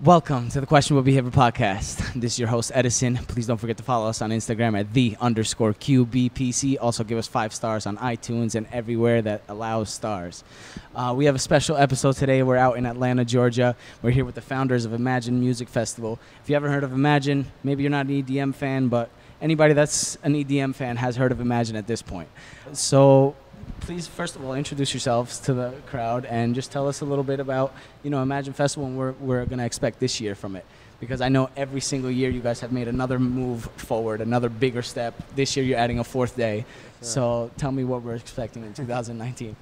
Welcome to the Questionable Behavior Podcast. This is your host, Edison. Please don't forget to follow us on Instagram at _QBPC. Also give us 5 stars on iTunes and everywhere that allows stars. We have a special episode today. We're out in Atlanta, Georgia. We're here with the founders of Imagine Music Festival. If you haven't heard of Imagine, maybe you're not an EDM fan, but anybody that's an EDM fan has heard of Imagine at this point. So please, first of all, introduce yourselves to the crowd and just tell us a little bit about, Imagine Festival and what we're going to expect this year from it. Because I know every single year you guys have made another move forward, another bigger step. This year you're adding a 4th day. Sure. So tell me what we're expecting in 2019.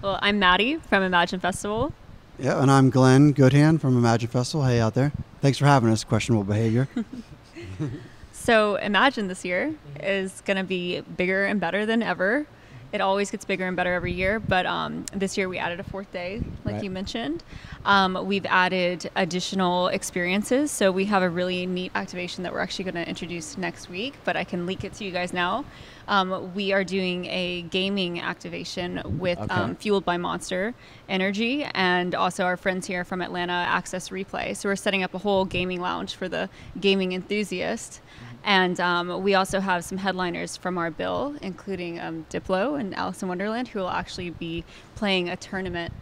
Well, I'm Maddy from Imagine Festival. Yeah, and I'm Maddy Goodhand from Imagine Festival. Hey out there. Thanks for having us, Questionable Behavior. So Imagine this year is going to be bigger and better than ever. It always gets bigger and better every year, but this year we added a 4th day, like Right. you mentioned. We've added additional experiences, so we have a really neat activation that we're actually going to introduce next week, but I can leak it to you guys now. We are doing a gaming activation with fueled by Monster Energy, and also our friends here from Atlanta, Access Replay. So we're setting up a whole gaming lounge for the gaming enthusiast. And we also have some headliners from our bill, including Diplo and Alice in Wonderland, who will actually be playing a tournament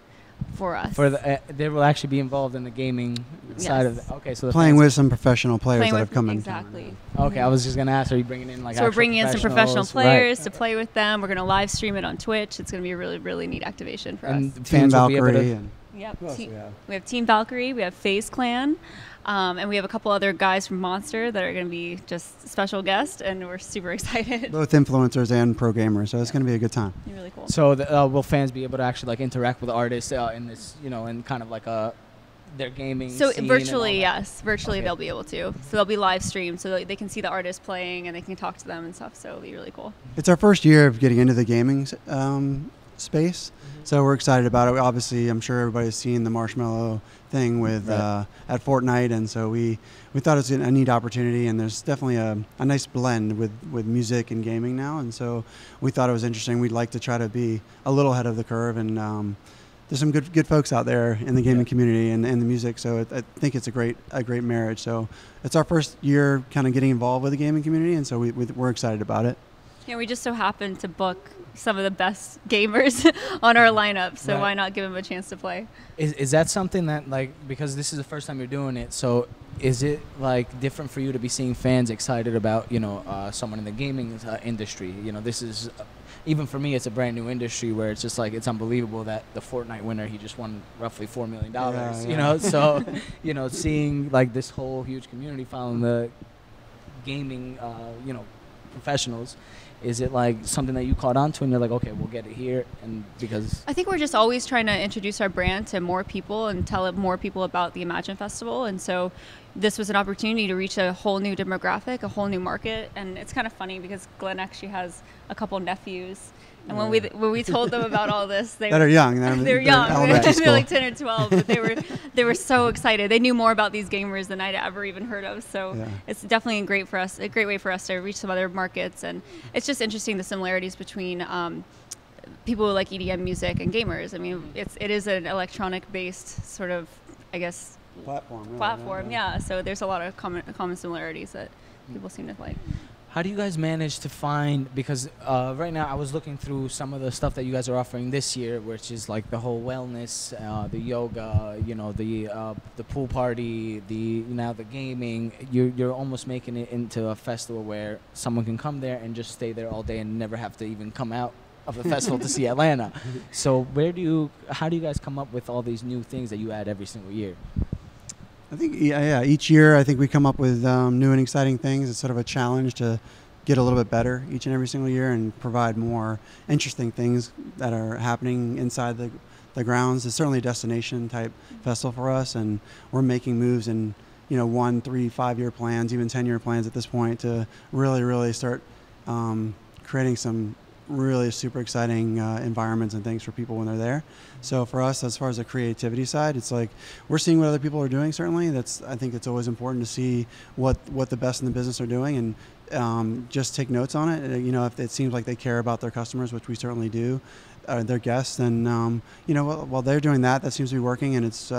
for us. They will actually be involved in the gaming side of it. Okay, so the Playing fans with some professional players that have come in. Exactly. Okay, I was just going to ask, are you bringing in So we're bringing in some professional professionals? players to play with them. We're going to live stream it on Twitch. It's going to be a really, really neat activation for us. And Team fans will be able Valkyrie. to... And Yep. who else do we have? We have Team Valkyrie, we have FaZe Clan, and we have a couple other guys from Monster that are going to be just special guests, and we're super excited. Both influencers and pro gamers, so it's going to be a good time. It's really cool. So will fans be able to actually interact with the artists in this, in kind of like their gaming So scene virtually, and all that? yes. Virtually Okay. they'll be able to. So they'll be live streamed so that they can see the artists playing and they can talk to them and stuff. So it'll be really cool. It's our first year of getting into the gaming space, so we're excited about it. Obviously, I'm sure everybody's seen the Marshmallow thing with Right. at Fortnite, and so we thought it was a neat opportunity, and there's definitely a nice blend with music and gaming now, and so we thought it was interesting. We'd like to try to be a little ahead of the curve, and there's some good folks out there in the gaming community and the music, so I think it's a great marriage. So it's our first year kind of getting involved with the gaming community, and so we're excited about it. Yeah, we just so happened to book some of the best gamers on our lineup, so Right. Why not give them a chance to play? Is that something that, because this is the first time you're doing it, so is it different for you to be seeing fans excited about, someone in the gaming industry? This is, even for me, it's a brand new industry where it's just it's unbelievable that the Fortnite winner, he just won roughly $4 million, Yeah. So, seeing this whole huge community following the gaming, professionals, is it something that you caught on to and you're okay, we'll get it here? And because I think we're just always trying to introduce our brand to more people and tell more people about the Imagine Festival. And so this was an opportunity to reach a whole new demographic, a whole new market. And it's kind of funny because Glenn actually has a couple nephews. And when we told them about all this, they That are young. They're young. elementary They're like school. 10 or 12, but they were so excited. They knew more about these gamers than I'd ever even heard of. So Yeah. it's definitely a great way for us to reach some other markets. And it's just interesting the similarities between people who like EDM music and gamers. I mean, it is an electronic based sort of, I guess, platform. Yeah. So there's a lot of common similarities that people seem to like. how do you guys manage to find, because right now I was looking through some of the stuff that you guys are offering this year, which is the whole wellness, the yoga, the pool party, now the gaming. You're almost making it into a festival where someone can come there and just stay there all day and never have to even come out of the festival to see Atlanta. So how do you guys come up with all these new things that you add every single year? I think, each year I think we come up with new and exciting things. It's sort of a challenge to get a little bit better each and every single year and provide more interesting things that are happening inside the grounds. It's certainly a destination type festival for us, and we're making moves in 1, 3, 5-year plans, even 10-year plans at this point to really start creating some really super exciting environments and things for people when they're there. So for us, as far as the creativity side, it's we're seeing what other people are doing. Certainly, I think it's always important to see what the best in the business are doing, and just take notes on it. If it seems like they care about their customers, which we certainly do, their guests, then while they're doing that seems to be working, and it's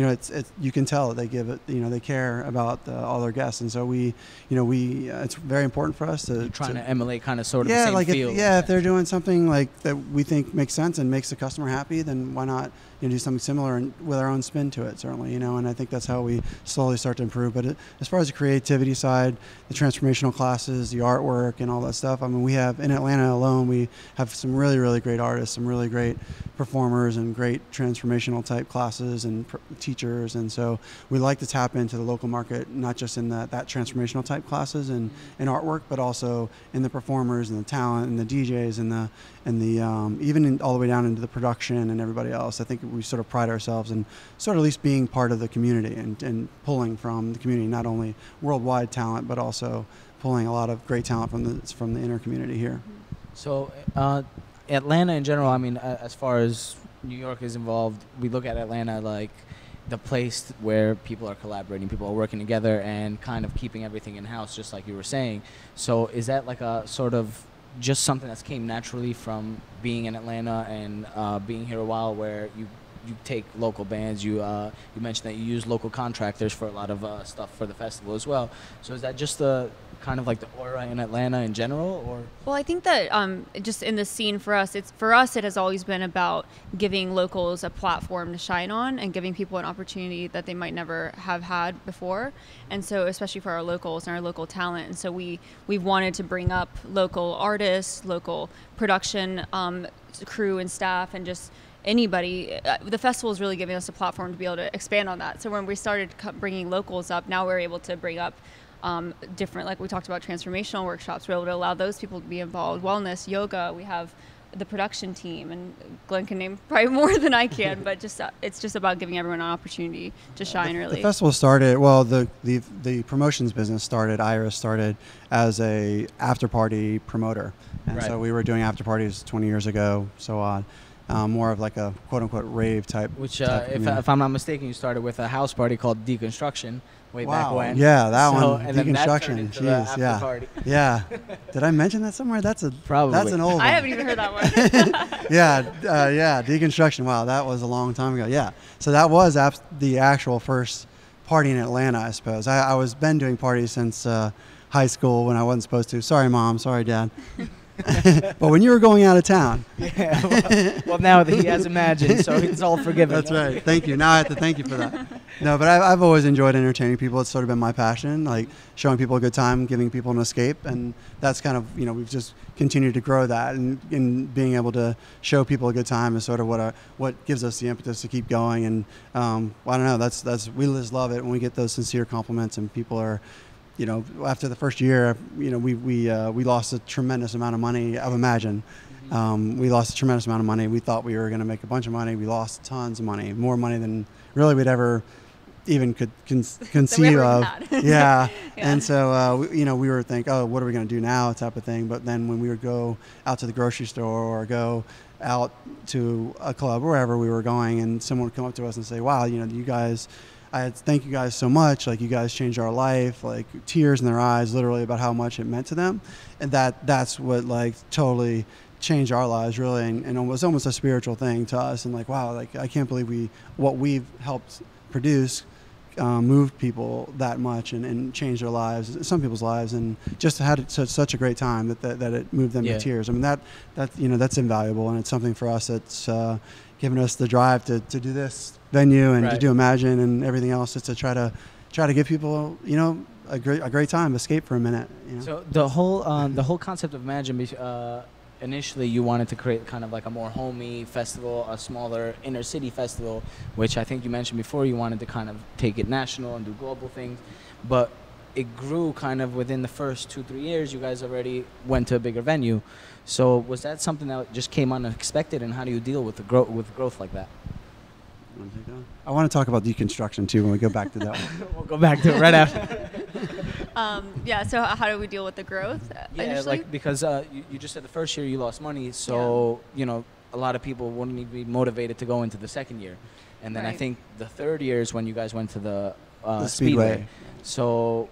it's you can tell that they give it, they care about all their guests, and so it's very important for us to trying to emulate kind of sort of yeah, the same like feel. if they're doing something like that we think makes sense and makes the customer happy, then why not do something similar and with our own spin to it, certainly, and I think that's how we slowly start to improve. But as far as the creativity side, the transformational classes, the artwork, and all that stuff, I mean, we have in Atlanta alone, we have some really, really great artists, some really great performers, and great transformational type classes and teachers, and so we like to tap into the local market, not just in that transformational type classes and artwork, but also in the performers and the talent and the DJs and the even all the way down into the production and everybody else. I think we sort of pride ourselves in sort of at least being part of the community and pulling from the community, not only worldwide talent, but also pulling a lot of great talent from the inner community here. So Atlanta in general, I mean, as far as New York is involved, we look at Atlanta like the place where people are collaborating, people are working together and kind of keeping everything in-house, just like you were saying. So is that like a sort of just something that's came naturally from being in Atlanta and being here a while, where you take local bands, you mentioned that you use local contractors for a lot of stuff for the festival as well. So is that just the kind of like the aura in Atlanta in general, or? Well, I think that just in the scene for us, it has always been about giving locals a platform to shine on and giving people an opportunity that they might never have had before. And so especially for our locals and our local talent. And so we've wanted to bring up local artists, local production crew and staff, and just anybody. The festival is really giving us a platform to be able to expand on that. So when we started bringing locals up, now we're able to bring up different, like we talked about, transformational workshops. We're able to allow those people to be involved. Wellness, yoga, we have the production team, and Glenn can name probably more than I can, but just it's just about giving everyone an opportunity to shine. Really, the festival started, well, the promotions business started, Iris started as a after party promoter, and so we were doing after parties 20 years ago, so on. More of like a quote unquote rave type. Which, if I'm not mistaken, you started with a house party called Deconstruction way back when. Yeah, that So, one. and then that Deconstruction. turned into the Jeez, after yeah. party. Yeah. Did I mention that somewhere? That's an old one. I haven't even heard that one. Yeah, Deconstruction. Wow, that was a long time ago. Yeah. So that was the actual first party in Atlanta, I suppose. I was been doing parties since high school when I wasn't supposed to. Sorry, Mom. Sorry, Dad. But when you were going out of town. Yeah. Well, now that he has Imagined, so it's all forgiven. That's right. Thank you. Now I have to thank you for that. No, but I've always enjoyed entertaining people. It's sort of been my passion, like showing people a good time, giving people an escape. And that's kind of, we've just continued to grow that. And being able to show people a good time is sort of what gives us the impetus to keep going. And I don't know, that's we just love it when we get those sincere compliments and people are, after the first year, we lost a tremendous amount of money. I've imagined. We lost a tremendous amount of money. We thought we were going to make a bunch of money. We lost tons of money, more money than really we'd ever even could conceive of. Yeah. And so, we were thinking, oh, what are we going to do now, type of thing. But then when we would go out to the grocery store or go out to a club, wherever we were going, and someone would come up to us and say, wow, you guys, thank you guys so much. Like, you guys changed our life, like tears in their eyes, literally, about how much it meant to them. And that's what like totally changed our lives, really. And it was almost a spiritual thing to us. And like, wow, like I can't believe what we've helped produce moved people that much and changed their lives, some people's lives, and just had such a great time that it moved them to tears. I mean, that's invaluable, and it's something for us that's given us the drive to do this venue and to do Imagine and everything else, is to try to give people a great time, escape for a minute. So the whole concept of Imagine, initially you wanted to create kind of like a more homey festival, a smaller inner city festival, which I think you mentioned before. You wanted to kind of take it national and do global things, but it grew kind of within the first 2-3 years. You guys already went to a bigger venue. So was that something that just came unexpected, and how do you deal with growth like that? I want to talk about deconstruction too when we go back to that one. We'll go back to it right after. So how do we deal with the growth initially? Because you just said the first year you lost money, so a lot of people wouldn't even be motivated to go into the second year, and then I think the third year is when you guys went to the Speedway. So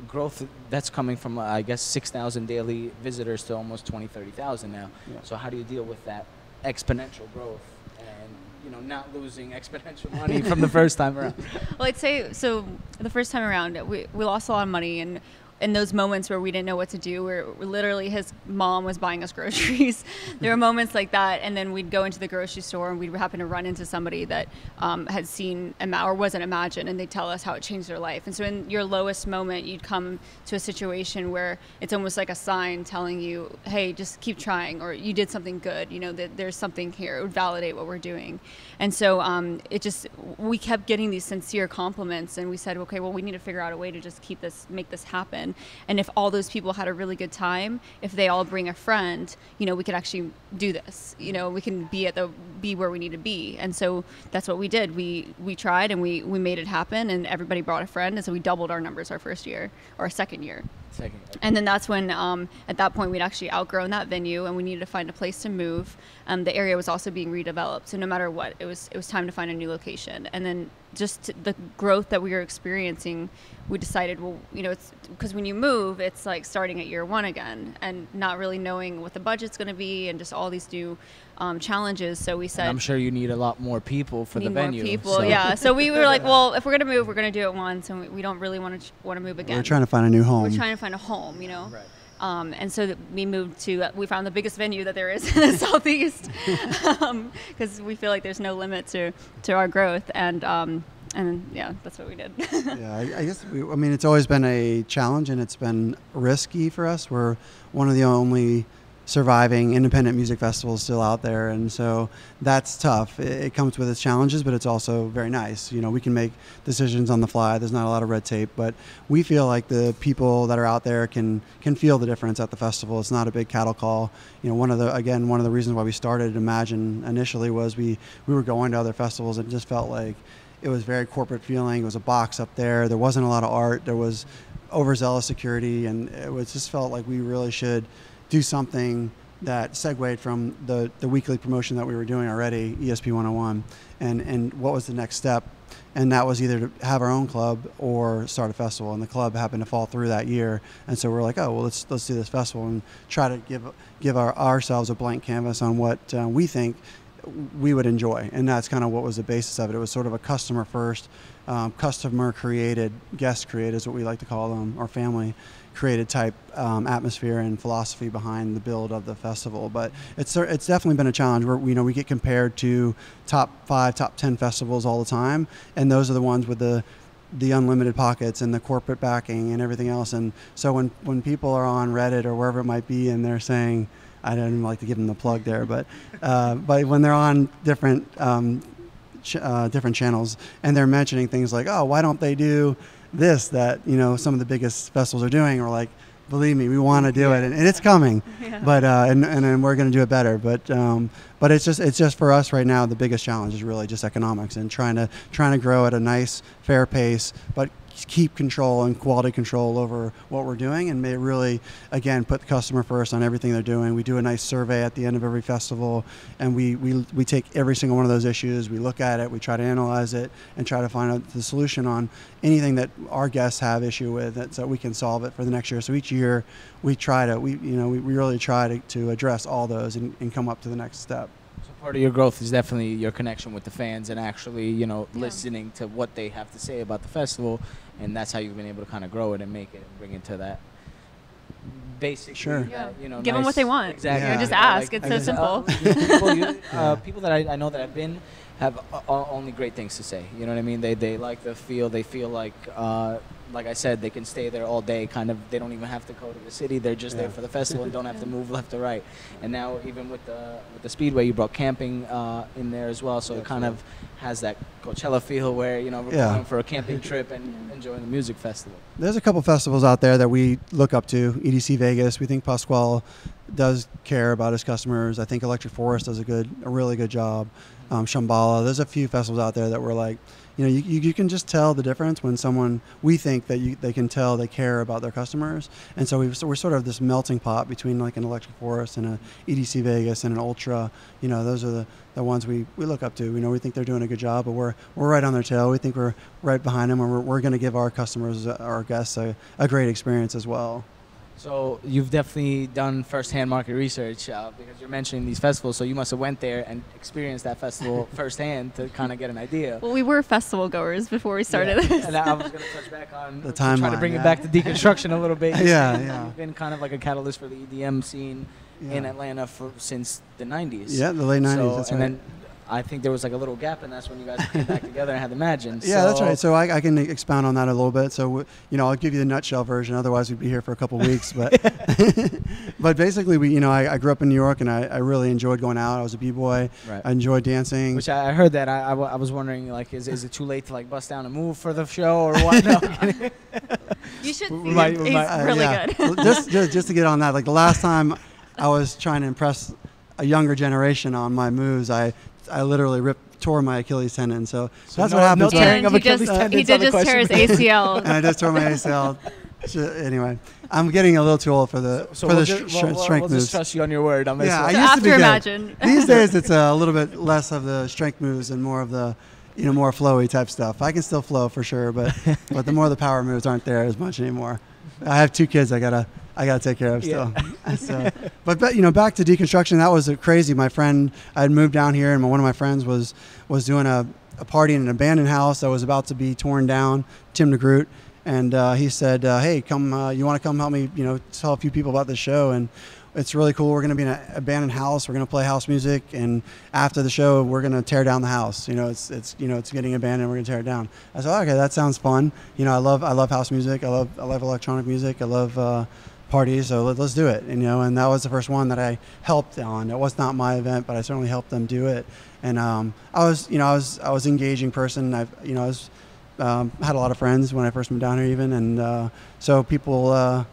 growth, that's coming from I guess 6,000 daily visitors to almost 20,000-30,000 now. Yeah. So how do you deal with that exponential growth? not losing exponential money from the first time around? Well, I'd say so. The first time around, we lost a lot of money, and in those moments where we didn't know what to do, where literally his mom was buying us groceries, there were moments like that, and then we'd go into the grocery store and we'd happen to run into somebody that had seen or wasn't Imagine, and they'd tell us how it changed their life. And so in your lowest moment, you'd come to a situation where it's almost like a sign telling you, hey, just keep trying, or you did something good, that there's something here. It would validate what we're doing. And so we kept getting these sincere compliments, and we said, okay, well, we need to figure out a way to just make this happen. And if all those people had a really good time, if they all bring a friend, we could actually do this. We can be where we need to be. And so that's what we did. We tried, and we made it happen, and everybody brought a friend, and so we doubled our numbers our first year, or our second year. And then that's when, at that point, we'd actually outgrown that venue, and we needed to find a place to move. The area was also being redeveloped, so no matter what, it was time to find a new location. And then just the growth that we were experiencing, we decided, well, it's because when you move, it's like starting at year one again, and not really knowing what the budget's going to be, and just all these new challenges. So we said, and I'm sure you need a lot more people for the venue. More people, yeah. So we were like, well, if we're going to move, we're going to do it once, and we don't really want to move again. We're trying to find a new home. We're trying to find a home, Right. And so we moved we found the biggest venue that there is in the Southeast, because we feel like there's no limit to our growth, and yeah, that's what we did. Yeah, I guess it's always been a challenge, and it's been risky for us. We're one of the only surviving independent music festivals still out there, and so that's tough. It comes with its challenges, but it's also very nice. We can make decisions on the fly. There's not a lot of red tape, but we feel like the people that are out there can feel the difference at the festival. It's not a big cattle call. One of the reasons why we started Imagine initially was we were going to other festivals and it just felt like it was very corporate feeling. It was a box up there. There wasn't a lot of art. There was overzealous security, and just felt like we really should do something that segued from the weekly promotion that we were doing already, ESP 101, and what was the next step. And that was either to have our own club or start a festival, and the club happened to fall through that year. And so we're like, oh, well, let's do this festival and try to give ourselves a blank canvas on what we think we would enjoy. And that's kind of what was the basis of it. It was sort of a customer first, customer created, guest created is what we like to call them, or family created type atmosphere and philosophy behind the build of the festival. But it's definitely been a challenge where we get compared to top 5, top 10 festivals all the time, and those are the ones with the unlimited pockets and the corporate backing and everything else. And so when people are on Reddit or wherever it might be and they're saying, I don't even like to give them the plug there, but when they're on different channels and they're mentioning things like, oh, why don't they do this that some of the biggest festivals are doing, or like, believe me, we want to do it, and it's coming. Yeah. But and we're going to do it better. But it's just for us right now, the biggest challenge is really just economics and trying to grow at a nice, fair pace, but keep control and quality control over what we're doing, and may really, again, put the customer first on everything they're doing. We do a nice survey at the end of every festival, and we take every single one of those issues, we look at it, we try to analyze it, and try to find out the solution on anything that our guests have issue with, so we can solve it for the next year. So each year we really try to address all those and come up to the next step. Part of your growth is definitely your connection with the fans and actually, listening to what they have to say about the festival, and that's how you've been able to kind of grow it and make it and bring it to that basic. Sure. Give them what they want. Exactly. Yeah. Just ask. It's so simple. People that I know that have been have only great things to say. You know what I mean? They like the feel. They feel like I said, they can stay there all day. Kind of, they don't even have to go to the city. They're just there for the festival and don't have to move left or right. And now, even with the Speedway, you brought camping in there as well. So it kind of has that Coachella feel where we're going for a camping trip and enjoying the music festival. There's a couple festivals out there that we look up to. EDC Vegas. We think Pasquale does care about his customers. I think Electric Forest does a really good job. Shambhala. There's a few festivals out there that we're like, you can just tell the difference when we think that they can tell they care about their customers. And so we're sort of this melting pot between like an Electric Forest and a EDC Vegas and an Ultra. Those are the ones we look up to. We think they're doing a good job, but we're right on their tail. We think we're right behind them, and we're going to give our customers, our guests, a great experience as well. So you've definitely done firsthand market research because you're mentioning these festivals. So you must have went there and experienced that festival firsthand to kind of get an idea. Well, we were festival goers before we started this. And I was going to touch back on the timeline. Trying to bring it back to deconstruction a little bit. Yeah. You've been kind of like a catalyst for the EDM scene in Atlanta since the 90s. Yeah, the late 90s. So, that's and right. then I think there was like a little gap, and that's when you guys came back together and had the Imagine. Yeah, that's right. So I can expound on that a little bit. So, I'll give you the nutshell version. Otherwise, we'd be here for a couple weeks. But but basically, I grew up in New York, and I really enjoyed going out. I was a b-boy. Right. I enjoyed dancing. Which I heard that. I was wondering, like, is it too late to like bust down and move for the show or what? No. You should see We him. might- He's really good. Well, just to get on that, like the last time I was trying to impress a younger generation on my moves, I literally tore my Achilles tendon. So that's what happens. No tearing of he Achilles just, tendons he did on the just tear his question. ACL. And I just tore my ACL. Anyway, I'm getting a little too old for the we'll strength just moves. trust you on your word on this Yeah, one. I used to be After good. Imagine. These days, it's a little bit less of the strength moves and more of the, more flowy type stuff. I can still flow for sure, but the more the power moves aren't there as much anymore. I have 2 kids I gotta take care of still. So, but back to deconstruction. That was crazy. My friend, I had moved down here, and one of my friends was doing a party in an abandoned house that was about to be torn down. Tim DeGroot, and he said, "Hey, come. You want to come help me? Tell a few people about this show and." It's really cool. We're going to be in an abandoned house. We're going to play house music, and after the show, we're going to tear down the house. It's getting abandoned. We're going to tear it down. I said, okay, that sounds fun. I love house music. I love electronic music. I love parties. So let's do it. And that was the first one that I helped on. It was not my event, but I certainly helped them do it. And I was an engaging person. I had a lot of friends when I first moved down here, even, and so people.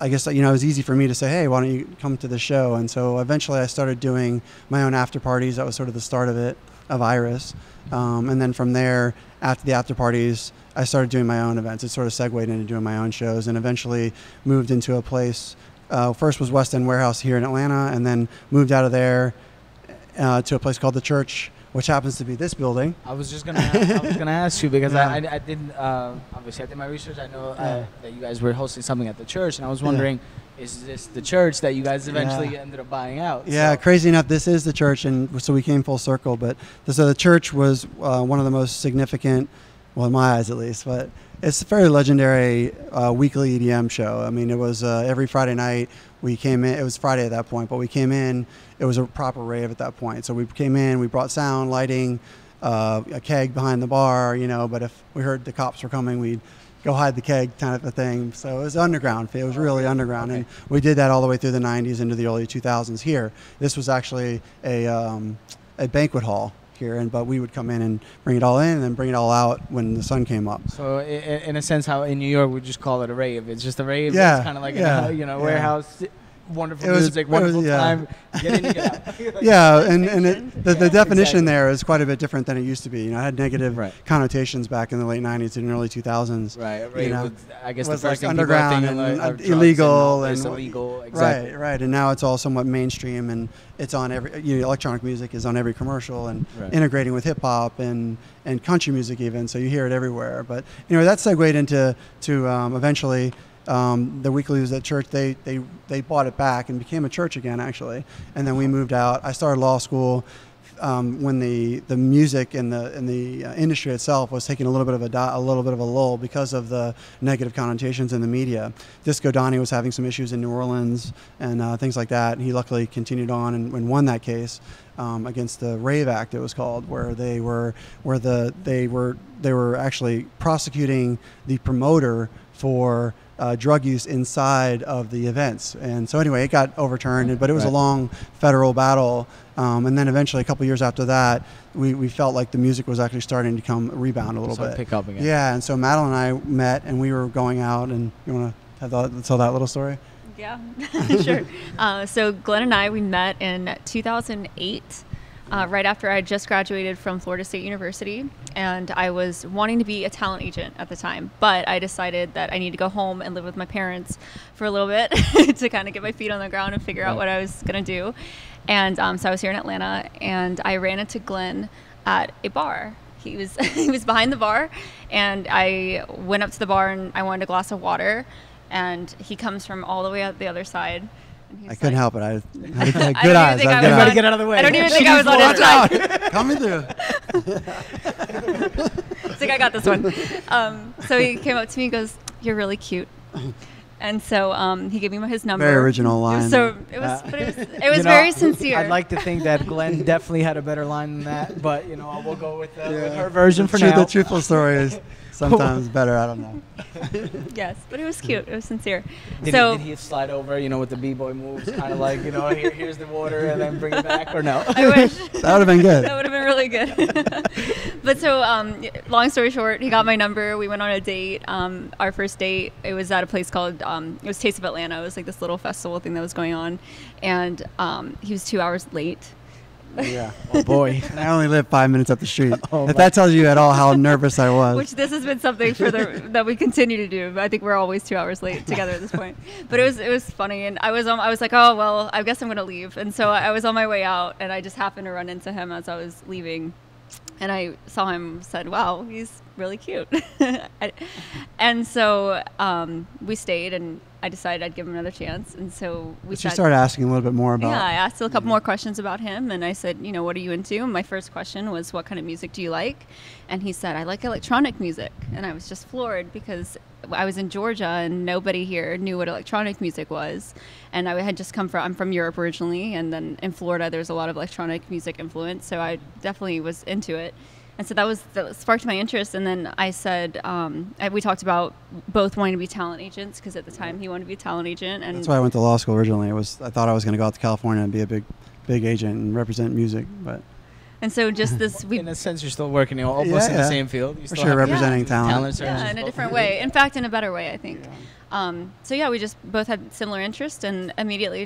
I guess, it was easy for me to say, hey, why don't you come to the show? And so eventually I started doing my own after parties. That was sort of the start of Iris. And then from there, after the after parties, I started doing my own events. It sort of segued into doing my own shows and eventually moved into a place. First was West End Warehouse here in Atlanta, and then moved out of there to a place called The Church, which happens to be this building. I was just gonna ask you because I didn't obviously I did my research. I know that you guys were hosting something at the church, and I was wondering, is this the church that you guys eventually ended up buying out? Yeah, crazy enough, this is the church, and so we came full circle. But so the church was one of the most significant, well, in my eyes at least, but it's a very legendary weekly EDM show. I mean, it was every Friday night. We came in. It was Friday at that point, but we came in. It was a proper rave at that point. So we came in. We brought sound, lighting, a keg behind the bar. But if we heard the cops were coming, we'd go hide the keg, kind of a thing. So it was underground. It was really underground, and we did that all the way through the '90s into the early 2000s. Here, this was actually a banquet hall here, but we would come in and bring it all in and then bring it all out when the sun came up. So in a sense, how in New York we just call it a rave. It's just a rave. Yeah. It's kind of like a warehouse. Wonderful music, it was, wonderful time. Get in, you get out. Yeah, and the definition there is quite a bit different than it used to be. It had negative connotations back in the late '90s and early 2000s. Right, right. I guess was the first like thing underground people are thinking and of illegal it's and illegal. Exactly. Right. And now it's all somewhat mainstream, and it's on every. Electronic music is on every commercial, and integrating with hip hop and country music even. So you hear it everywhere. But that segued into eventually. The weeklies at church, they bought it back and became a church again, actually. And then we moved out. I started law school when the music and the industry itself was taking a little bit of a lull because of the negative connotations in the media. Disco Donnie was having some issues in New Orleans and things like that. He luckily continued on and won that case against the Rave Act, it was called, where they were actually prosecuting the promoter for drug use inside of the events. And so anyway, it got overturned, but it was a long federal battle. And then eventually, a couple years after that, we felt like the music was actually starting to rebound a little bit. Pick up again. Yeah, and so Madeline and I met, and we were going out, and you want to tell that little story? Yeah, sure. So Glenn and I, we met in 2008. Right after I had just graduated from Florida State University, and I was wanting to be a talent agent at the time, but I decided that I need to go home and live with my parents for a little bit to kind of get my feet on the ground and figure out what I was going to do. And so I was here in Atlanta, and I ran into Glenn at a bar. He was behind the bar, and I went up to the bar and I wanted a glass of water. and he comes from all the way out the other side. I couldn't help it. I had good I eyes. Everybody get out of the way. I don't even think I was on his side. Coming through. It's like, I got this one. So he came up to me and goes, "You're really cute." And so he gave me his number. Very original line. So it was very sincere. I'd like to think that Glenn definitely had a better line than that, but we'll go with her version for now. The truthful story is sometimes better. I don't know. Yes, but it was cute. It was sincere. Did he slide over, with the b-boy moves, kind of like, here's the water, and then bring it back, or no? I wish. That would have been good. That would have been really good. But so, long story short, he got my number. We went on a date. Our first date, it was at a place called, it was Taste of Atlanta. It was like this little festival thing that was going on. And he was 2 hours late. Yeah. Oh, boy. I only live 5 minutes up the street. If that tells you at all how nervous I was. Which this has been something that we continue to do. I think we're always 2 hours late together at this point. But it was funny, and I was like, oh well, I guess I'm gonna leave. And so I was on my way out, and I just happened to run into him as I was leaving, and I saw him. Said, "Wow, he's really cute." And so we stayed, and I decided I'd give him another chance. And so we started asking a little bit more about. Yeah, I asked a couple more questions about him, and I said, what are you into? And my first question was, what kind of music do you like? And he said, I like electronic music. And I was just floored because I was in Georgia and nobody here knew what electronic music was. And I'm from Europe originally, and then in Florida there's a lot of electronic music influence, so I definitely was into it. And so that sparked my interest. And then I said, we talked about both wanting to be talent agents, because at the time he wanted to be a talent agent. And that's why I went to law school originally. I thought I was going to go out to California and be a big agent and represent music, but. And so just this, in a sense, you're still working almost in the same field. You For sure, representing talent. Yeah, in a different way. In fact, in a better way, I think. Yeah. We just both had similar interests, and immediately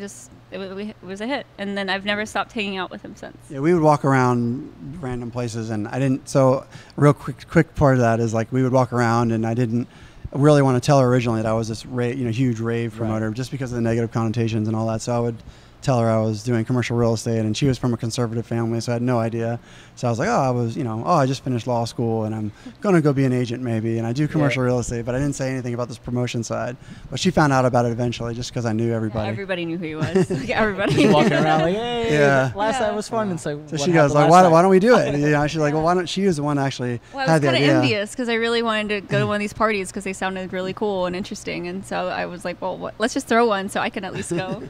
it was a hit. And then I've never stopped hanging out with him since. Yeah, we would walk around random places, and I didn't. So, a real quick part of that is like we would walk around, and I didn't really want to tell her originally that I was this huge rave promoter, just because of the negative connotations and all that. So I would tell her I was doing commercial real estate, and she was from a conservative family, so I had no idea. So I was like, I just finished law school and I'm going to go be an agent maybe, and I do commercial real estate, but I didn't say anything about this promotion side. But she found out about it eventually, just because I knew everybody. Yeah, everybody knew who he was. Everybody. Walking around like, hey, last night was fun. It's like, so she goes like, why don't we do it? She's like, well, why don't? She was the one actually had the idea. I was kind of envious because I really wanted to go to one of these parties because they sounded really cool and interesting, and so I was like, well, let's just throw one so I can at least go.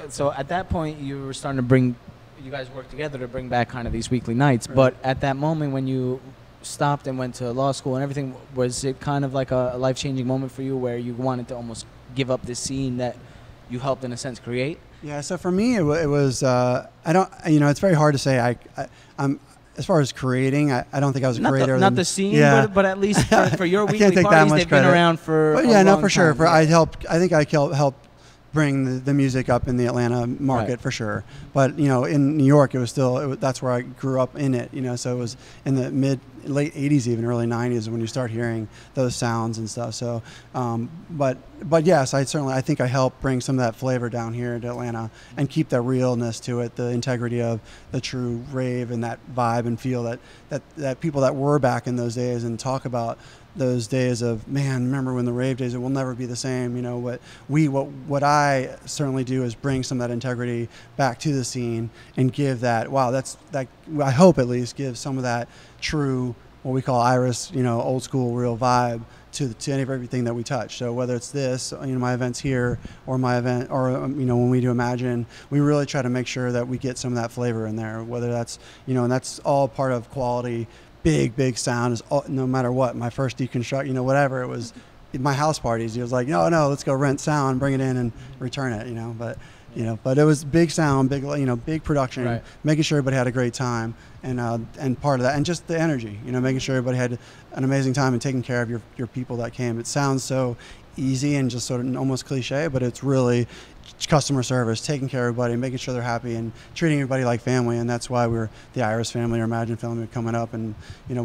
So at that point, you were starting to you guys worked together to bring back kind of these weekly nights. Right. But at that moment when you stopped and went to law school and everything, was it kind of like a life-changing moment for you where you wanted to almost give up this scene that you helped in a sense create? Yeah. So for me, it was, it's very hard to say. I'm as far as creating, I don't think I was a creator. Not the scene, but at least for your weekly parties, they've been around for a long time. Sure. I think I helped bring the music up in the Atlanta market, for sure. But in New York, that's where I grew up in it. So it was in the late 80s, even early 90s, when you start hearing those sounds and stuff. So, but yes, I think I helped bring some of that flavor down here to Atlanta and keep that realness to it, the integrity of the true rave and that vibe and feel that people that were back in those days, and talk about those days of, man, remember when the rave days, it will never be the same. What I certainly do is bring some of that integrity back to the scene and give that, I hope at least give some of that true, what we call Iris, old school real vibe to everything that we touch. So whether it's this, my events here, or my event, or when we do Imagine, we really try to make sure that we get some of that flavor in there, whether that's, and that's all part of quality. Big sound is no matter what. My first deconstruct, whatever it was, my house parties. He was like, no, let's go rent sound, bring it in, and return it. But it was big sound, big production, right. Making sure everybody had a great time, and part of that, and just the energy, making sure everybody had an amazing time and taking care of your people that came. It sounds so easy and just sort of almost cliche, but it's really customer service, taking care of everybody, making sure they're happy, and treating everybody like family. And that's why we're the Iris family or Imagine family coming up. And we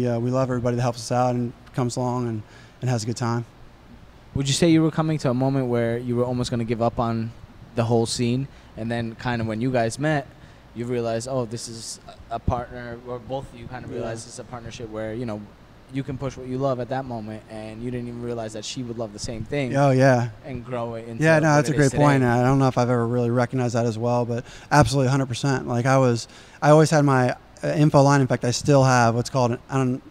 love everybody that helps us out and comes along and has a good time. Would you say you were coming to a moment where you were almost going to give up on the whole scene, and then kind of when you guys met, you realized, oh, this is a partner, or both of you kind of realized this is a partnership where you can push what you love at that moment, and you didn't even realize that she would love the same thing. Oh yeah. And grow it into. Yeah, no, that's a great point. Today. I don't know if I've ever really recognized that as well, but absolutely 100%. Like I always had my info line. In fact, I still have what's called an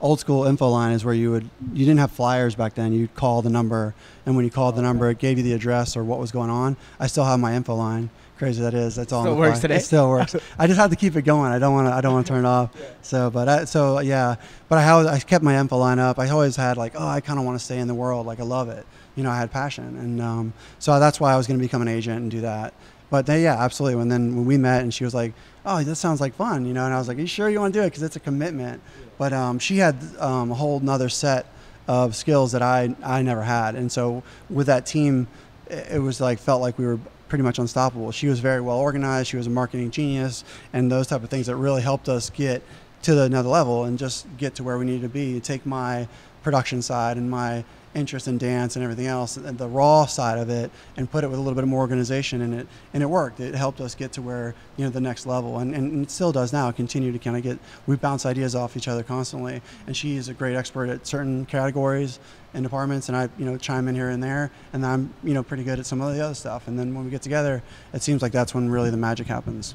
old school info line, is where you didn't have flyers back then. You'd call the number, and when you called the number, it gave you the address or what was going on. I still have my info line. Crazy that is. That's all. Still works today. It still works. I just have to keep it going. I don't want to turn it off. Yeah. But I kept my info line up. I always had like, I kind of want to stay in the world. Like I love it. I had passion, and so that's why I was going to become an agent and do that. But absolutely. When we met, and she was like, "Oh, this sounds like fun," and I was like, "Are you sure you want to do it?" Because it's a commitment. Yeah. But she had a whole nother set of skills that I never had, and so with that team, it was like felt like we were pretty much unstoppable. She was very well organized. She was a marketing genius, and those type of things that really helped us get to another level and just get to where we needed to be. Take my production side and my interest in dance and everything else, and the raw side of it, and put it with a little bit more organization in it, and it worked. It helped us get to where the next level, and it still does now. Continue to kind of we bounce ideas off each other constantly, and she is a great expert at certain categories and departments, and I chime in here and there, and I'm pretty good at some of the other stuff, and then when we get together, it seems like that's when really the magic happens.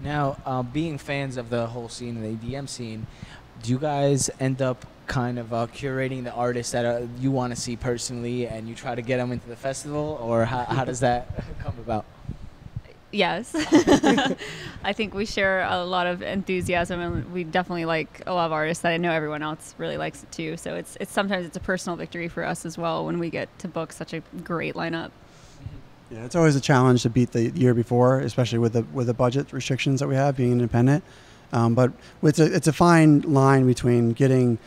Now, being fans of the whole scene, the EDM scene, do you guys end up kind of curating the artists that you want to see personally, and you try to get them into the festival, or how does that come about? Yes. I think we share a lot of enthusiasm, and we definitely like a lot of artists that I know everyone else really likes it too. So it's sometimes it's a personal victory for us as well when we get to book such a great lineup. Yeah, it's always a challenge to beat the year before, especially with the budget restrictions that we have being independent. But it's a fine line between getting,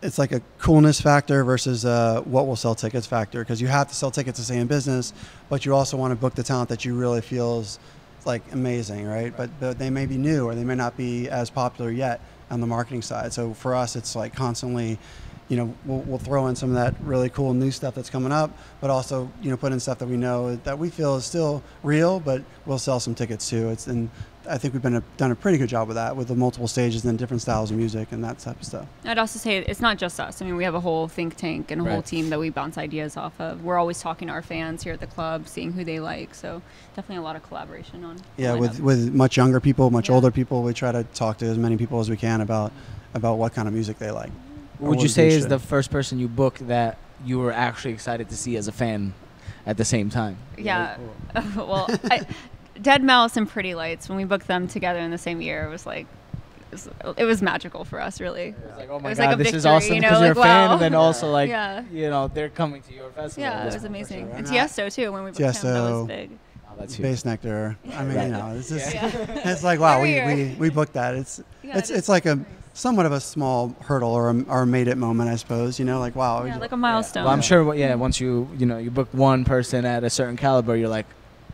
it's like a coolness factor versus what will sell tickets factor, because you have to sell tickets to stay in business, but you also want to book the talent that you really feel is like amazing, right? But they may be new, or they may not be as popular yet on the marketing side. So for us, it's like constantly, we'll throw in some of that really cool new stuff that's coming up, but also put in stuff that we know that we feel is still real, but we'll sell some tickets too. And I think we've done a pretty good job with that, with the multiple stages and different styles of music and that type of stuff. I'd also say it's not just us. I mean, we have a whole think tank and a whole team that we bounce ideas off of. We're always talking to our fans here at the club, seeing who they like. So definitely a lot of collaboration on. Yeah, with much younger people, much older people, we try to talk to as many people as we can about what kind of music they like. Would you say is the first person you booked that you were actually excited to see as a fan at the same time? Yeah. Well, Dead Mouse and Pretty Lights, when we booked them together in the same year, it was like, it was magical for us, really. It was like, oh my God, like this is awesome, because you're a fan, and then also like, they're coming to your festival. Yeah, it was amazing. Sure. And Tiesto too, when we booked him, that was big. Oh, that's Bass Nectar. I mean, it's just, it's like, wow, we booked that. It's like somewhat of a small hurdle or made it moment, I suppose. Like, wow. Yeah, like a milestone. Well, I'm sure. Once you book one person at a certain caliber, you're like,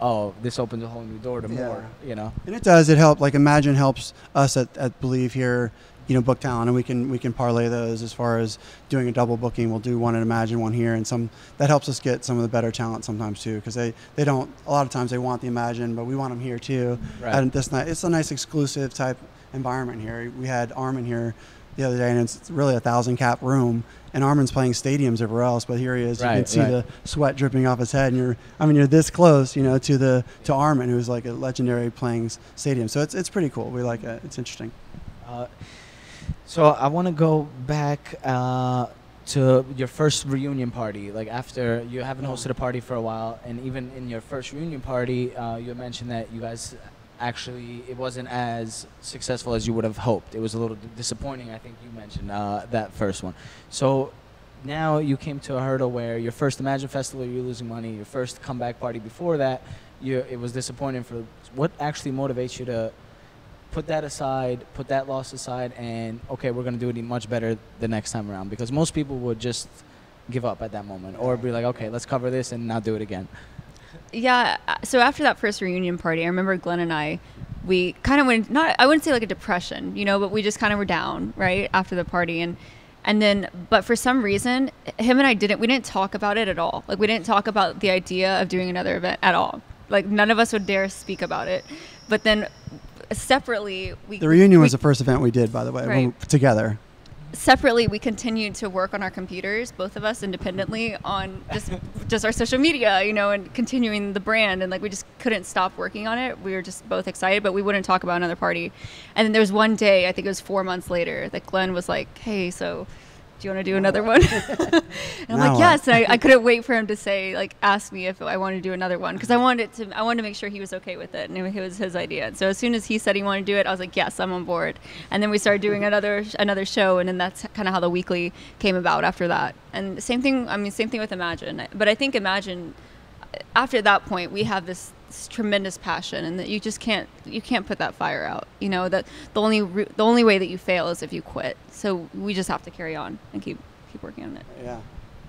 oh, this opens a whole new door to more. And it does. It helps. Like Imagine helps us at Believe here, book talent, and we can parlay those as far as doing a double booking. We'll do one at Imagine, one here, and that helps us get some of the better talent sometimes too, because they don't, a lot of times they want the Imagine, but we want them here too. Right. And it's a nice exclusive type environment here. We had Armin here the other day, and it's really 1,000 cap room, and Armin's playing stadiums everywhere else, but here he is. Right, you can see the sweat dripping off his head, and you're this close, to Armin, who's like a legendary playing stadium. So it's pretty cool. We like it. It's interesting. So I want to go back to your first reunion party. Like, after you haven't hosted a party for a while, and even in your first reunion party, you mentioned that you guys actually, it wasn't as successful as you would have hoped. It was a little disappointing, I think you mentioned, that first one. So now you came to a hurdle where your first Imagine Festival, you're losing money. Your first comeback party before that, it was disappointing. What actually motivates you to put that aside, put that loss aside, and, okay, we're going to do it much better the next time around? Because most people would just give up at that moment, or be like, okay, let's cover this and not do it again. Yeah, so after that first reunion party, I remember Glenn and I, we kind of went, I wouldn't say like a depression, but we just kind of were down, right, after the party. And then, but for some reason, him and I we didn't talk about it at all. Like, we didn't talk about the idea of doing another event at all. Like, none of us would dare speak about it. But then separately, the reunion was the first event we did, by the way, together. separately, we continued to work on our computers, both of us independently, on just our social media, you know, and continuing the brand. And like, we just couldn't stop working on it. We were just both excited, but we wouldn't talk about another party. And then there was one day, I think it was 4 months later, that Glenn was like, "Hey, so do you want to do another one?" And I'm like, yes. And I couldn't wait for him to say, like, ask me if I wanted to do another one, because I wanted to make sure he was okay with it, and it was his idea. And so as soon as he said he wanted to do it, I was like, yes, I'm on board. And then we started doing another show, and then that's kind of how the weekly came about after that. And same thing with Imagine. But I think Imagine, after that point, we have this tremendous passion, and that you can't put that fire out. You know, that the only way that you fail is if you quit. So we just have to carry on and keep working on it. Yeah.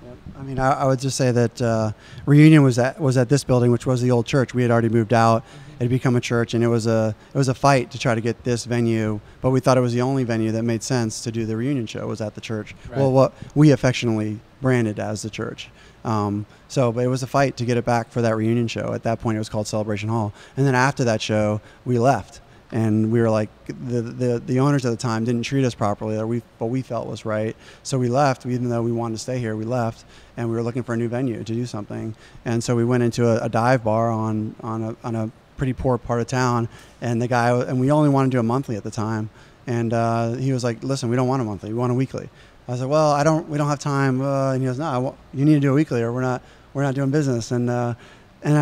Yep. I mean, I would just say that Reunion was at this building, which was the old church. We had already moved out. It had become a church, and it was a fight to try to get this venue, but we thought it was the only venue that made sense to do the Reunion show was at the church. Right. Well, what we affectionately branded as the church. But it was a fight to get it back for that Reunion show. At that point, it was called Celebration Hall. And then after that show, we left. And we were like, the owners at the time didn't treat us properly, or what we felt was right. So we left, even though we wanted to stay here, we left, and we were looking for a new venue to do something. And so we went into a dive bar on a pretty poor part of town, and we only wanted to do a monthly at the time. And he was like, "Listen, we don't want a monthly, we want a weekly." I was like, "Well, we don't have time." And he goes, "No, you need to do a weekly, or we're not doing business." And I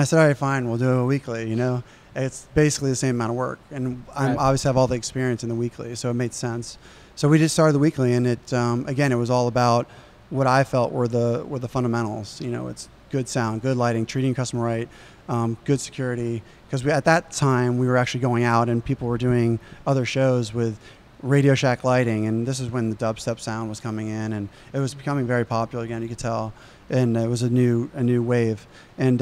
said, "All right, fine, we'll do a weekly." You know, it's basically the same amount of work, and I obviously have all the experience in the weekly, so it made sense. So we just started the weekly, and it again, it was all about what I felt were the fundamentals. You know, it's good sound, good lighting, treating customer right, good security. Because at that time we were actually going out, and people were doing other shows with Radio Shack lighting, and this is when the dubstep sound was coming in, and it was becoming very popular again, you could tell, and it was a new wave. And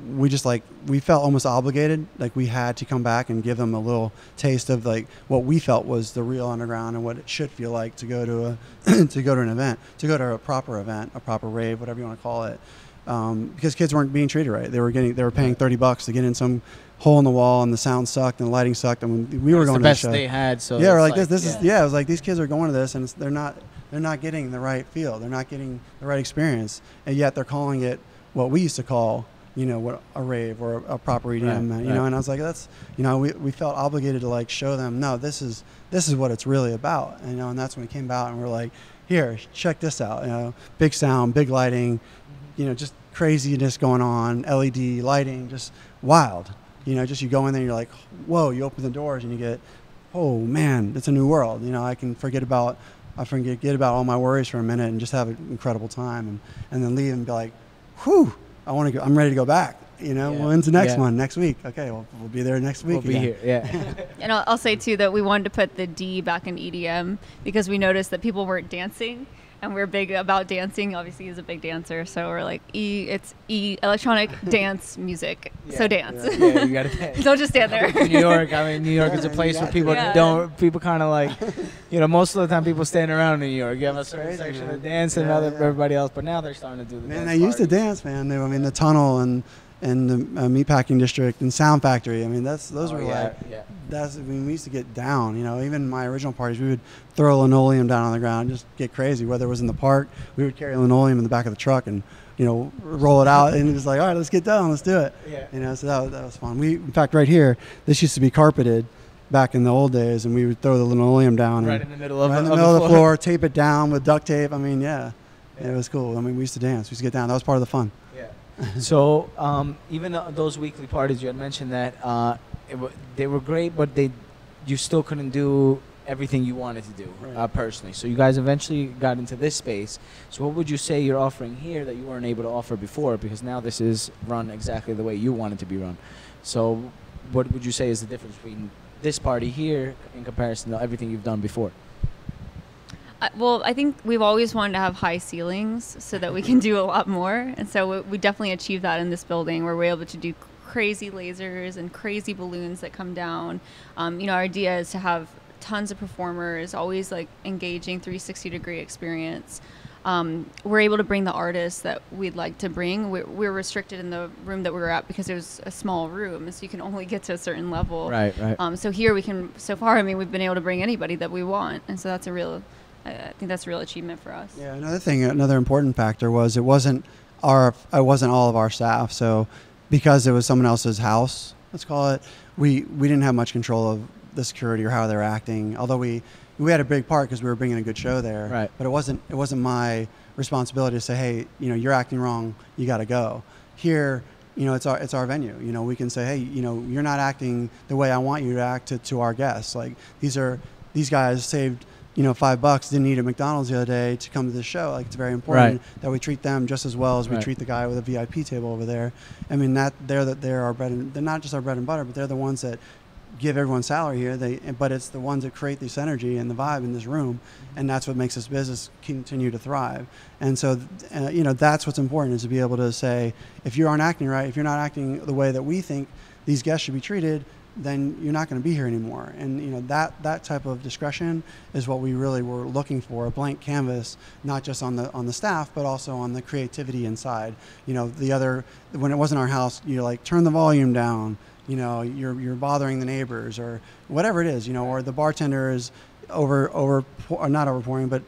we felt almost obligated, like we had to come back and give them a little taste of like what we felt was the real underground and what it should feel like to go to an event, to go to a proper event, a proper rave, whatever you want to call it. Because kids weren't being treated right. They were paying $30 to get in some hole in the wall, and the sound sucked and the lighting sucked. I mean, we were going to the show. Best they had. So yeah, we're like this is it was like these kids are going to this, and they're not getting the right feel. They're not getting the right experience, and yet they're calling it what we used to call, you know, what a rave or a proper EDM. You know, and I was like, that's, you know, we felt obligated to like show them, no, this is what it's really about. And, you know, and that's when we came out and we're like, here, check this out. You know, big sound, big lighting, you know, just craziness going on, LED lighting, just wild. You know, just you go in there and you're like, whoa, you open the doors and you get, oh man, it's a new world. You know, I can forget about all my worries for a minute and just have an incredible time, and then leave and be like, whew, I'm ready to go back. You know, when's the next one? Next week. Okay, well, we'll be there next week. We'll be here, yeah. And I'll say too that we wanted to put the D back in EDM because we noticed that people weren't dancing. And we're big about dancing. Obviously, he's a big dancer, so we're like, it's electronic dance music. Yeah, so dance. Yeah, you gotta dance. Don't just stand there. New York, New York is a place where people people kind of like, you know, most of the time people stand around in New York. You have a certain section of dance and everybody else, but now they're starting to do the dance. Man, they used to dance, man. The Tunnel and the Meatpacking District and Sound Factory. I mean, we used to get down. You know, even in my original parties, we would throw linoleum down on the ground, just get crazy. Whether it was in the park, we would carry linoleum in the back of the truck and, you know, roll it out, and it was like, all right, let's get down, let's do it. Yeah. You know, so that was fun. In fact, right here, this used to be carpeted back in the old days, and we would throw the linoleum down right in the middle of the floor, tape it down with duct tape. I mean, it was cool. I mean, we used to dance, we used to get down. That was part of the fun. Yeah. So even those weekly parties, you had mentioned that they were great, but you still couldn't do everything you wanted to do personally. So you guys eventually got into this space. So what would you say you're offering here that you weren't able to offer before? Because now this is run exactly the way you want it to be run. So what would you say is the difference between this party here in comparison to everything you've done before? Well, I think we've always wanted to have high ceilings so that we can do a lot more. And so we definitely achieved that in this building, where we're able to do crazy lasers and crazy balloons that come down. You know, our idea is to have tons of performers, always like engaging 360-degree experience. We're able to bring the artists that we'd like to bring. We're restricted in the room that we were at because it was a small room, so you can only get to a certain level. Right. So here so far, I mean, we've been able to bring anybody that we want, and so that's a real I think that's a real achievement for us. Yeah, another important factor was it wasn't all of our staff. So because it was someone else's house, let's call it, we didn't have much control of the security or how they were acting. Although we had a big part because we were bringing a good show there. Right. But it wasn't my responsibility to say, hey, you're acting wrong, you got to go. Here, it's our venue. We can say, hey, you're not acting the way I want you to act to our guests. Like these guys saved $5, didn't eat at McDonald's the other day to come to this show. Like, it's very important that we treat them just as well as we treat the guy with a VIP table over there. I mean, they're our they're not just our bread and butter, but they're the ones that give everyone salary here. But it's the ones that create this energy and the vibe in this room, and that's what makes this business continue to thrive. And so, that's what's important, is to be able to say, if you aren't acting right, if you're not acting the way that we think these guests should be treated, then you're not going to be here anymore. And that type of discretion is what we really were looking for, a blank canvas, not just on the staff, but also on the creativity inside. When it wasn't our house, you're like, turn the volume down, you're bothering the neighbors, or whatever it is, or the bartender is not overpouring, but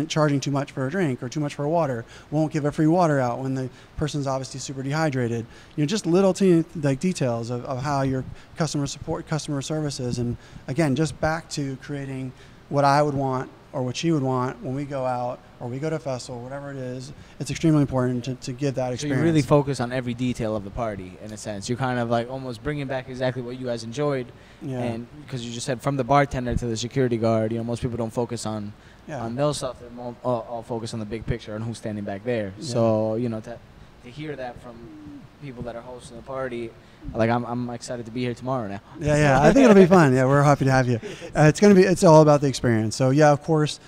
charging too much for a drink or too much for water, won't give a free water out when the person's obviously super dehydrated. Just little teeny details of how your customer service is. And again, just back to creating what I would want or what she would want when we go out or we go to a festival, whatever it is. It's extremely important to give that experience. So you really focus on every detail of the party, in a sense. You're kind of like almost bringing back exactly what you guys enjoyed. Yeah. And because you just said from the bartender to the security guard, most people don't focus on those stuff. They're all focused on the big picture and who's standing back there. Yeah. So, to hear that from people that are hosting the party, like I'm excited to be here tomorrow now. Yeah, I think it'll be fun. Yeah, we're happy to have you. It's all about the experience. So yeah, of course,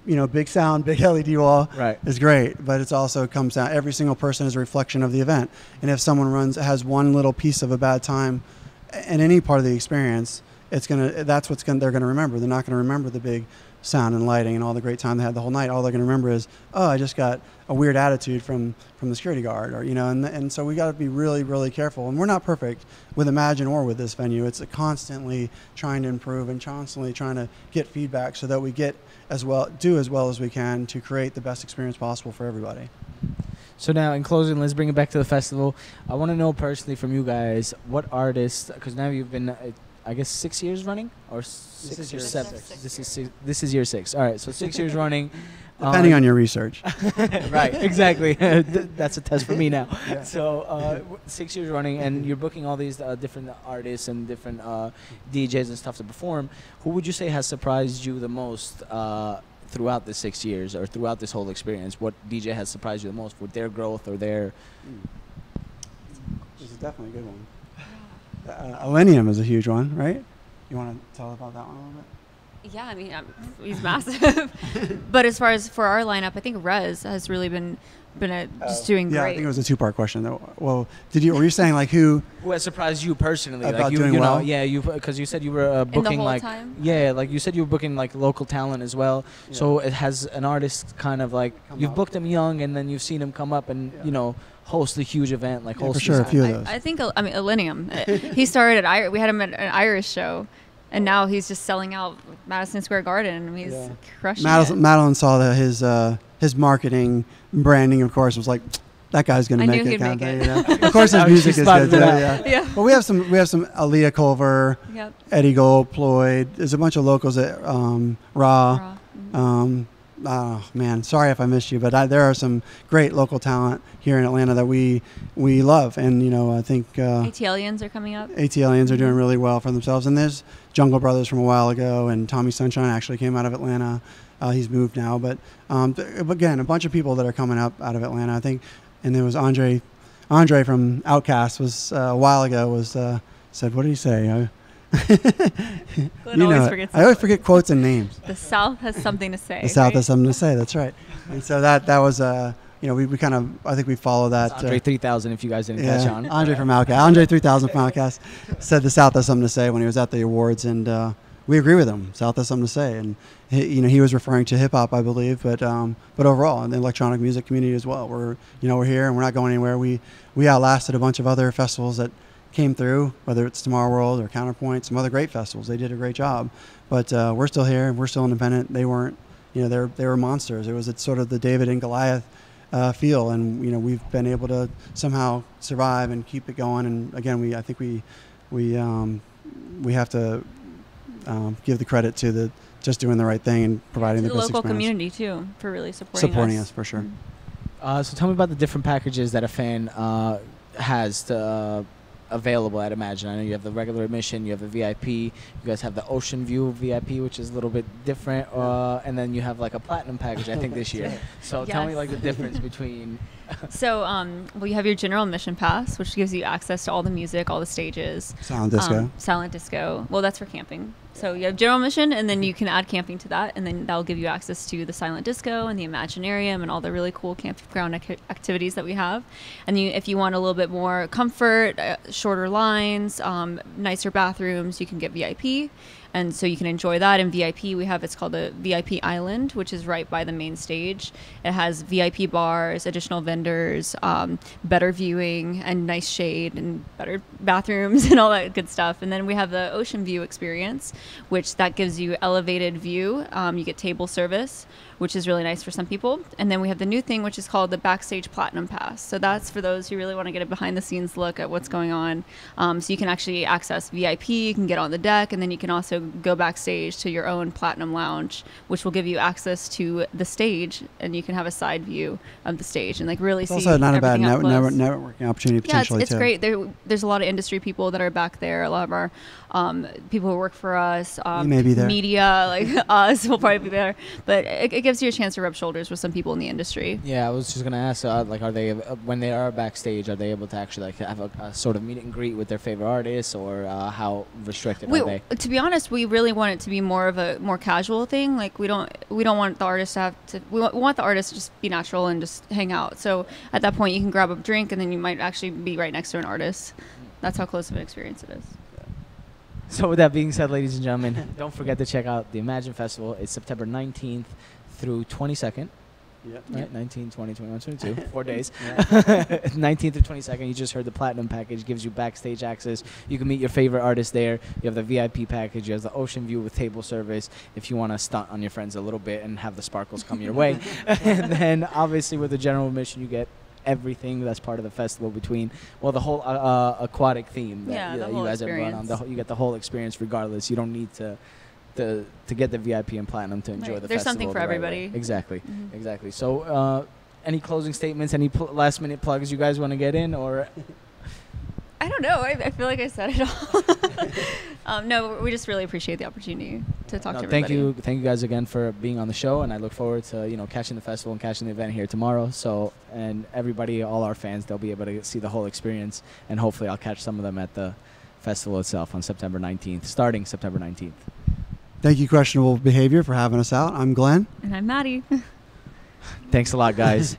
big sound, big LED wall is great, but it also comes down, every single person is a reflection of the event. And if someone has one little piece of a bad time in any part of the experience, that's what they're going to remember. They're not going to remember the big sound and lighting and all the great time they had the whole night. All they're going to remember is, oh, I just got a weird attitude from the security guard, or and so we got to be really, really careful. And we're not perfect with Imagine or with this venue. It's constantly trying to improve and constantly trying to get feedback so that we do as well as we can to create the best experience possible for everybody. So now, in closing, let's bring it back to the festival. I want to know personally from you guys, what artists, because now you've been, I guess, 6 years running, or this is your seventh. This is year 6. All right, so 6 years running. Depending on your research. Right, exactly. That's a test for me now. Yeah. So 6 years running, and you're booking all these different artists and different DJs and stuff to perform. Who would you say has surprised you the most throughout the 6 years, or throughout this whole experience? What DJ has surprised you the most with their growth or their... This is definitely a good one. Millennium is a huge one, right? You want to tell about that one a little bit? Yeah, I mean, he's massive. But as far as for our lineup, I think Rez has really been just doing great. Yeah, I think it was a 2-part question though. Well, were you saying like who has surprised you personally? About like doing well? Yeah, because you said you were booking the whole time? Yeah, like you said you were booking like local talent as well. Yeah. So it has an artist kind of like you've booked him young, and then you've seen him come up and host a huge event like host. For sure, a few of those. I think Millennium. He started at we had him at an Irish show. And now he's just selling out Madison Square Garden. And he's crushing it. Madeline saw that his marketing, branding, of course, was like, that guy's going to make it. Kind of thing, Of course, his music is good. Yeah. But we have some Aaliyah Culver, Eddie Gold, Ployd. There's a bunch of locals at Raw. Oh man, sorry if I missed you, but there are some great local talent here in Atlanta that we love, and I think ATLians are coming up. ATLians are doing really well for themselves, and there's Jungle Brothers from a while ago, and Tommy Sunshine actually came out of Atlanta. He's moved now, but again, a bunch of people that are coming up out of Atlanta, I think, and there was Andre from Outkast was a while ago said, what did he say? I always forget quotes and names. The South has something to say. The South has something to say. That's right. And so that was we kind of, I think we follow that. It's Andre 3000 if you guys didn't catch on. Andre from Outkast. Andre 3000 from Outkast said the South has something to say when he was at the awards, and we agree with him. South has something to say, and he was referring to hip hop, I believe, but overall in the electronic music community as well. We're here and we're not going anywhere. We outlasted a bunch of other festivals that came through, whether it's Tomorrow World or Counterpoint, some other great festivals. They did a great job, but we're still here. We're still independent. They weren't they were monsters. It was sort of the David and Goliath feel, and we've been able to somehow survive and keep it going. And again, I think we have to give the credit to just doing the right thing and providing the best local experience. Community too for really supporting us for sure. Mm-hmm. So tell me about the different packages that a fan has available at Imagine. I know you have the regular admission, you have the VIP, you guys have the Ocean View VIP, which is a little bit different, and then you have like a platinum package, I think, this year. So tell me like the difference between... So, well, you have your general admission pass, which gives you access to all the music, all the stages. Silent disco. Silent disco. Well, that's for camping. So you have general admission, and then you can add camping to that, and then that'll give you access to the silent disco and the Imaginarium and all the really cool campground activities that we have. And if you want a little bit more comfort, shorter lines, nicer bathrooms, you can get VIP. And so you can enjoy that. In VIP, it's called a VIP Island, which is right by the main stage. It has VIP bars, additional vendors, better viewing, and nice shade, and better bathrooms, and all that good stuff. And then we have the Ocean View experience, which that gives you elevated view. You get table service, which is really nice for some people. And then we have the new thing, which is called the Backstage Platinum Pass. So that's for those who really want to get a behind-the-scenes look at what's going on. So you can actually access VIP, you can get on the deck, and then you can also go backstage to your own Platinum Lounge, which will give you access to the stage, and you can have a side view of the stage and like really see also not a bad everything up close. networking opportunity potentially. It's great. There's a lot of industry people that are back there. A lot of our people who work for us, may be there. Media like us will probably be there, but it gives you a chance to rub shoulders with some people in the industry. Yeah, I was just gonna ask, like, are they when they are backstage, are they able to actually like have a sort of meet and greet with their favorite artists, or how restricted are they? To be honest, we really want it to be more of a more casual thing. Like we don't want the artist to have to. We want the artist to just be natural and just hang out. So at that point, you can grab a drink, and then you might actually be right next to an artist. That's how close of an experience it is. So with that being said, ladies and gentlemen, don't forget to check out the Imagine Festival. It's September 19th through 22nd. Yep. Right? 19, 20, 21, 22. 4 days. 19th through 22nd. You just heard the Platinum package. Gives you backstage access. You can meet your favorite artists there. You have the VIP package. You have the Ocean View with table service if you want to stunt on your friends a little bit and have the sparkles come your way. And then, obviously, with the general admission, you get everything that's part of the festival between, well, the whole aquatic theme that you guys have run on. You get the whole experience regardless. You don't need to get the VIP and Platinum to enjoy the There's festival. something for everybody. Exactly. Exactly. So any closing statements, any last minute plugs you guys want to get in, or? I don't know. I feel like I said it all. No, we just really appreciate the opportunity to talk to everybody. Thank you guys again for being on the show, and I look forward to catching the festival and catching the event here tomorrow. So, and everybody, all our fans, they'll be able to see the whole experience, and hopefully I'll catch some of them at the festival itself on September 19th, starting September 19th. Thank you, Questionable Behavior, for having us out. I'm Glenn. And I'm Maddie. Thanks a lot, guys.